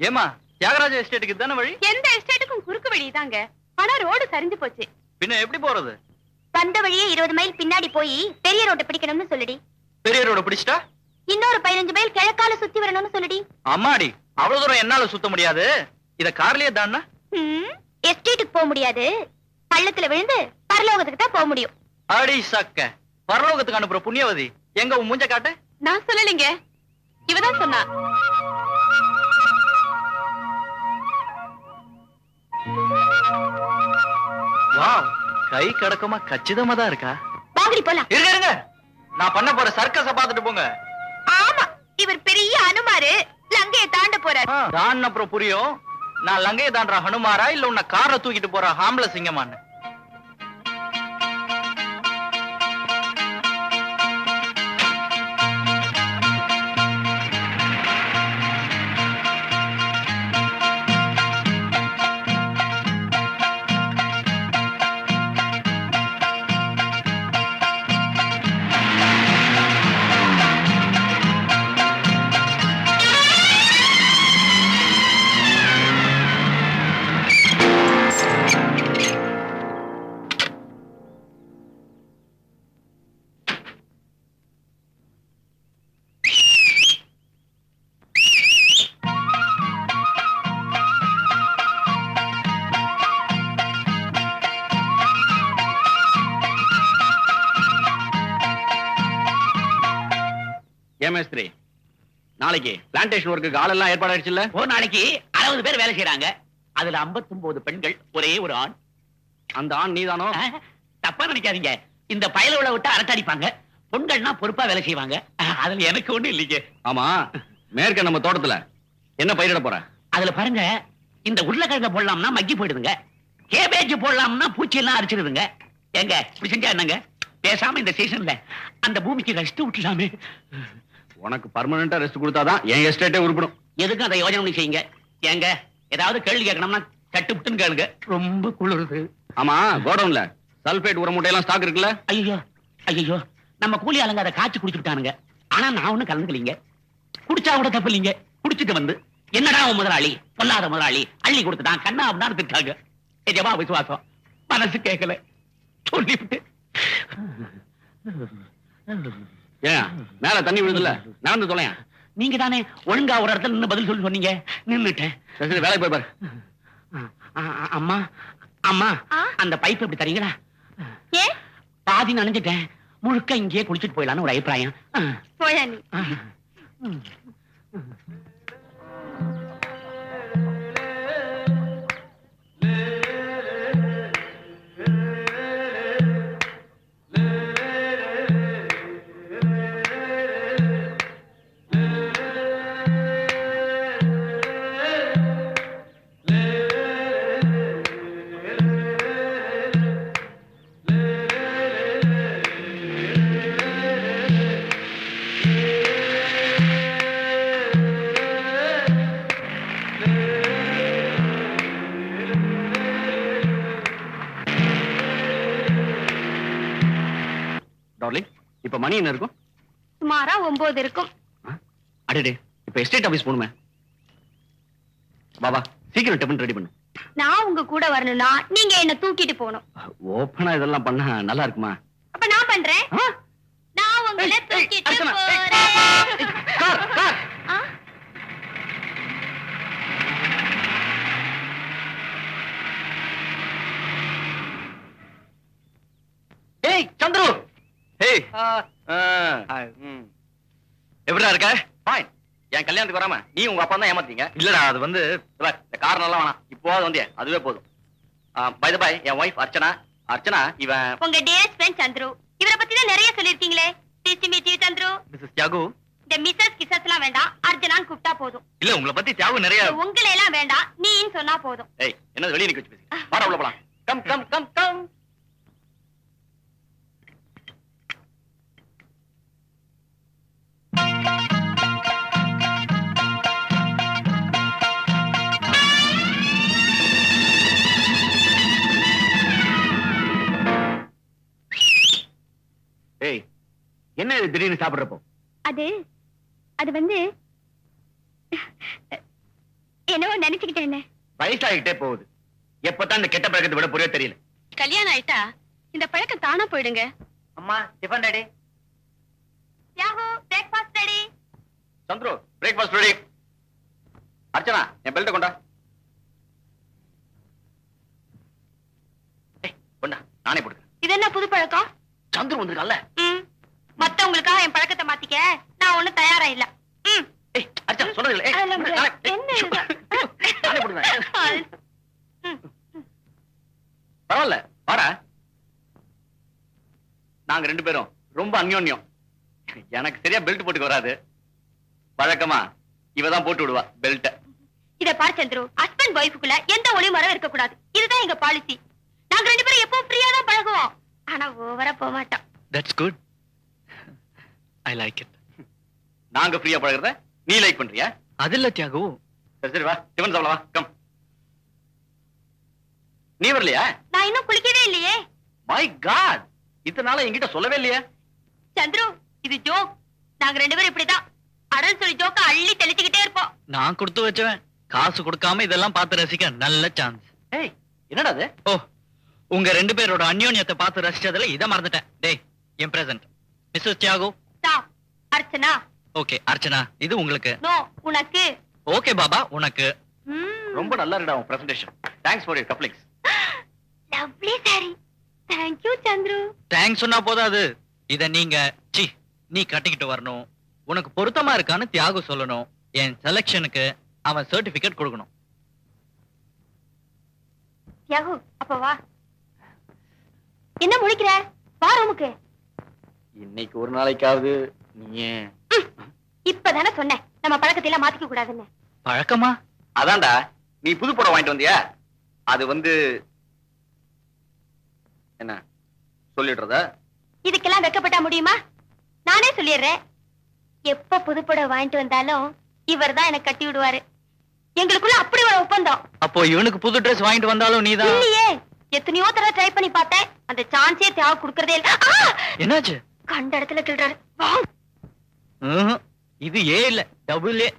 ஏமா தியாகராஜ எஸ்டேட்டுக்கு தானே வழி? எந்த எஸ்டேட்டுக்கும் குறுக்கு வழி தாங்க. ஆனா ரோடு சரிஞ்சு போச்சு. பின்ன எப்படி போறது? வந்த வழியே 20 மைல் பின்னாடி போய் பெரிய ரோட்டை பிடிக்கணும்னு சொல்லுடி. பெரிய ரோட பிடிச்சிட்டா இன்னொரு 15 மைல் கிழக்கால சுத்தி வரணும்னு சொல்லுடி. அம்மாடி, அவ்வளவு தூரம் என்னால சுத்த முடியாது. இத கார்லயே தானா? எஸ்டேட்டுக்கு போக முடியாது. பள்ளத்துல விழுந்து பரலோகத்துக்கு தான் போக முடியும். அடி சக்க, பரலோகத்துக்கு அனுப்புற புண்ணியவதி எங்க உன் மூஞ்ச காட்டு? நான் சொல்லலைங்க, இவதான் சொன்னா. வாவ், கை கடக்கமா கச்சிதமா தான் இருக்கா. வாங்கடி போலாம். இருங்க இருங்க, நான் பண்ண போற சர்க்கஸ பாத்துட்டு போங்க. ஆமா, இவர் பெரிய அனுமாரு லங்கையை தாண்ட போறார். தான் அப்புறம் புரியும் நான் லங்கையை தாண்டற ஹனுமாரா இல்ல உன்னை காரை தூக்கிட்டு போற ஆம்பள சிங்கமான்னு. மேஸ்திரி, நாளைக்கு பிளான்டேஷன் ஒர்க்குக்கு ஆளெல்லாம் ஏற்பாடு ஆயிடுச்சுல்ல? ஒரு நாளைக்கு 60 பேர் வேலை செய்யறாங்க. அதுல 59 பெண்கள், ஒரே ஒரு ஆண். அந்த ஆண் நீதானோ? தப்பா நினைக்காதீங்க, இந்த பயலோட விட்டு அரட்டை அடிப்பாங்க. பெண்கள்னா பொறுப்பா வேலை செய்வாங்க. அதுல எனக்கு ஒண்ணு இல்லைங்க. ஆமா, மேற்க நம்ம தோட்டத்துல என்ன பயிரிட போற? அதுல பாருங்க, இந்த உருளைக்கிழங்க போடலாம்னா மக்கி போயிடுதுங்க. கேபேஜ் போடலாம்னா பூச்சி எல்லாம் அரிச்சிடுதுங்க. எங்க இப்படி செஞ்சா என்னங்க? பேசாம இந்த சீசன்ல அந்த பூமிக்கு ரெஸ்ட் விட்டுலாமே. உனக்கு பர்மனண்டா ரெஸ்ட் கொடுத்தாதான் என் எஸ்டேட்டே உருப்படும். எதுக்கும் அதை யோஜனை செய்யுங்க. ஏங்க ஏதாவது கேள்வி கேட்கணும்னா கட்டுப்புட்டுன்னு கேளுங்க. ரொம்ப குளிருது. ஆமா, கோடவுன்ல சல்பேட் உர மூட்டையெல்லாம் ஸ்டாக் இருக்குல்ல? ஐயோ ஐயோ, நம்ம கூலி ஆளுங்க அதை காய்ச்சி குடிச்சுட்டானுங்க. ஆனா நான் ஒண்ணும் கலந்துக்கலீங்க. குடிச்சா கூட தப்பு இல்லைங்க. குடிச்சிட்டு வந்து என்னடா முதலாளி, பொல்லாத முதலாளி, அள்ளி கொடுத்துட்டான், கண்ணா அப்படின்னு திட்டாங்க. எஜமா விசுவாசம் மனசு கேட்கல, சொல்லிவிட்டு. ஏன் மேல தண்ணி விழுதுல, நடந்து தொலையா? நீங்க தானே ஒழுங்கா ஒரு இடத்துல நின்னு பதில் சொல்லி சொன்னீங்க. நின்னுட்டேன். வேலைக்கு போய் பாரு. அம்மா அம்மா, அந்த பைப் எப்படி தரீங்களா? ஏன் பாதி நனைஞ்சிட்டேன், முழுக்க இங்கேயே குளிச்சுட்டு போயிடலான்னு ஒரு அபிப்பிராயம். போயா நீ. இப்ப மணி என்ன இருக்கும்? சுமாரா 9 இருக்கும். அடடே, இப்ப எஸ்டேட் ஆபீஸ் போணுமே. பாபா, சீக்கிரம் டெபன் ரெடி பண்ணு. நான் உங்க கூட வரணும்னா நீங்க என்ன தூக்கிட்டு போகணும். ஓபனா இதெல்லாம் பண்ணா நல்லா இருக்குமா? அப்ப நான் பண்றேன். நான் உங்களை தூக்கிட்டு போறேன். ஏய் சந்துரு, ஏய் எப்படிடா இருக்க? ஃபைன். என் கல்யாணத்துக்கு வராம நீ உங்க அப்பா தான் ஏமாத்தீங்க. இல்லடா, அது வந்து இந்த காரணம் எல்லாம் வேணாம், இப்போது வந்தியா அதுவே போதும். பை தி பை, என் வைஃப் அர்ச்சனா. அர்ச்சனா இவன் உங்க டியர் ஃப்ரெண்ட் சந்துரு. இவரை பத்தி தான் நிறைய சொல்லிருக்கீங்களே. Nice to meet you, Chandru. This is Yagu. இந்த மிஸ்ஸஸ் கிசஸ் எல்லாம் வேண்டாம், அர்ஜுனான்னு கூப்பிட்டா போதும். இல்ல உங்களை பத்தி தியாகம் நிறைய. உங்களை எல்லாம் வேண்டாம், நீன்னு சொன்னா போதும். ஏய் என்ன வெளிய நிக்க வச்சு பேசி வாடா உள்ள போலாம். Come come come come. ஏய் என்ன இது திடீர்னு சாப்பிடுறப்போ? அது அது வந்து என்னவோ நினைச்சுக்கிட்டேன். வயசாகிட்டே போகுது. எப்பதான் இந்த கெட்ட பழக்கத்தை விட புரிய தெரியல. கல்யாணம் ஆயிட்டா இந்த பழக்கம் தானா போயிடுங்க. அம்மா tiffin ready. Yahoo breakfast ready. Chandru breakfast ready. Archana என் பெல்ட் கொண்டா. ஏய் கொண்டா நானே போடுறேன். இது என்ன புது பழக்கம்? சந்துரு வந்திருக்கான்ல. மத்தவங்களுக்காக என் பழக்கத்தை மாத்திக்க நான் ஒண்ணும் தயாரா இல்ல. ஏய் அர்ச்சனா சொல்றது இல்ல. என்ன இது? நானே போடுறேன். பரவாயில்ல வாடா. நாங்க ரெண்டு பேரும் ரொம்ப அந்யோன்யம். எனக்கு சரியா பெல்ட் போட்டுக்க வராது. வழக்கமா இவதான் போட்டு விடுவா பெல்ட். இத பாரு சந்துரு, ஹஸ்பண்ட் வைஃப்க்குள்ள எந்த ஒளி மரம் இருக்க கூடாது. இதுதான் எங்க பாலிசி. நாங்க ரெண்டு பேரும் எப்பவும் ஃப்ரீயா தான் பழகுவோம். ஆனா ஓவரா போக மாட்டோம். That's good. I like it. நாங்க ஃப்ரீயா பழகுறத நீ லைக் பண்றியா? அது இல்ல தியாகு. சரி சரி வா டிஃபன் சாப்பிட வா கம். நீ வரலையா? நான் இன்னும் குளிக்கவே இல்லையே. மை காட் இத்தனை நாளா என்கிட்ட சொல்லவே இல்லையா? சந்துரு இது ஜோக். நாங்க ரெண்டு பேரும் இப்படிதான் அடல் சொல்லி ஜோக்க அள்ளி தெளிச்சுக்கிட்டே இருப்போம். நான் கொடுத்து வச்சவன். காசு கொடுக்காம இதெல்லாம் பார்த்து ரசிக்க நல்ல சான்ஸ். ஏய் என்னடா அது? ஓ உங்க ரெண்டு பேரோட அந்யோன்யத்தை பார்த்து ரசிச்சதுல இத மறந்துட்டேன். டேய் என் present. Mrs Thiyagu. Stop. Archana. Okay Archana இது உங்களுக்கு. நோ உனக்கு. ஓகே பாபா உனக்கு. ரொம்ப நல்லா இருக்குடா உன் presentation. Thanks for your couplings. Lovely sari. Thank you Chandru. Thanks சொன்னா போதாது. இத நீங்க நீ கட்டிக்கிட்டு வரணும். உனக்கு பொருத்தமா இருக்கான்னு தியாகு சொல்லணும். என் செலக்ஷனுக்கு அவன் சர்டிபிகேட் கொடுக்கணும். தியாகு அப்ப வா. என்ன முழிக்கிற? வா ரூமுக்கு. இன்னைக்கு ஒரு நாளைக்காவது நீ இப்பதானே சொன்னேன் நம்ம பழக்கத்தை எல்லாம் மாத்திக்க கூடாதுன்னு. பழக்கமா? அதான்டா நீ புது படம் வாங்கிட்டு வந்தியா? அது வந்து என்ன சொல்லிடுறதா? இதுக்கெல்லாம் வெக்கப்பட்டா முடியுமா? நானே சொல்லிடுறேன். எப்ப புதுப்படம் வாங்கிட்டு வந்தாலும் இவர் தான் எனக்கு கட்டி விடுவாரு. எங்களுக்குள்ள அப்படி ஒரு ஒப்பந்தம். அப்போ இவனுக்கு புது ட்ரெஸ் வாங்கிட்டு வந்தாலும் நீதான். இல்லையே, எத்தனையோ தடவை ட்ரை பண்ணி பார்த்தேன். அந்த சான்ஸே தியாகு கொடுக்கறதே இல்ல. என்னாச்சு? கண்ட இடத்துல கிள்றாரு. இது ஏ இல்ல டபுள் ஏ.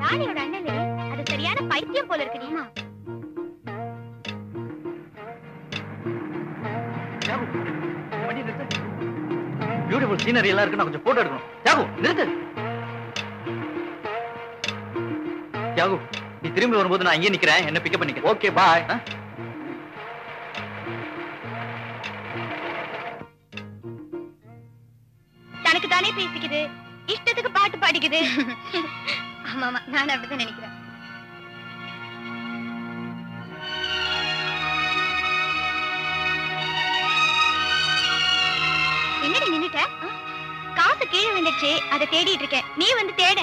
ராணியோட அண்ணனே அது சரியான பைத்தியம் போல இருக்கு. நீமா பியூட்டிஃபுல் சீனரி எல்லாம் இருக்கு. நான் கொஞ்சம் போட்டோ எடுக்கணும். தியாகு நிறுத்து. தியாகு நீ திரும்பி வரும்போது நான் இங்கே நிக்கிறேன். என்ன பிக்கப் பண்ணிக்க. Okay bye. தனக்கு தானே பேசிக்குது, இஷ்டத்துக்கு பாட்டு பாடிக்குது. ஆமா ஆமா நான் அப்படிதான் நினைக்கிறேன். என்னடி நின்னுட்ட? காசு கீழே விழுந்துச்சு, அதை தேடிட்டு இருக்கேன். நீ வந்து தேட.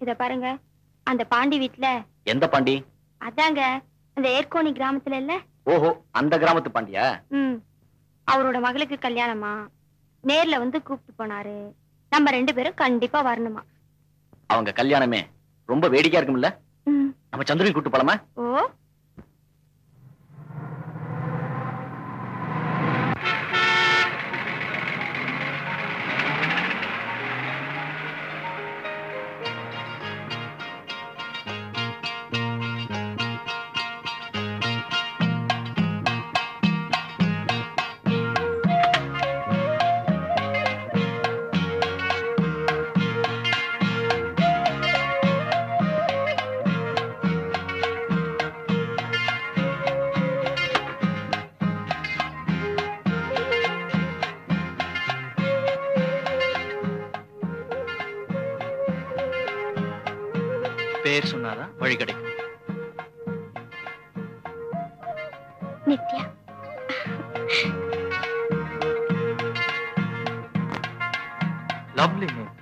இத பாருங்க, அந்த பாண்டி வீட்ல, எந்த பாண்டி? அதாங்க அந்த ஏர்கோணி கிராமத்துல இல்ல, ஓஹோ, அந்த கிராமத்து பாண்டியா? அவரோட மகளுக்கு கல்யாணமா, நேர்ல வந்து கூப்பிட்டு போனாரு. நம்ம 2 பேரும் கண்டிப்பா வரணுமா. அவங்க கல்யாணமே ரொம்ப வேடிக்கையா இருக்கும்ல? நம்ம சந்திரனை கூட்டு போலாமா? ஓ, பேர் சொன்னாதான் வழி கிடைக்கும். நித்யா. லவ்லி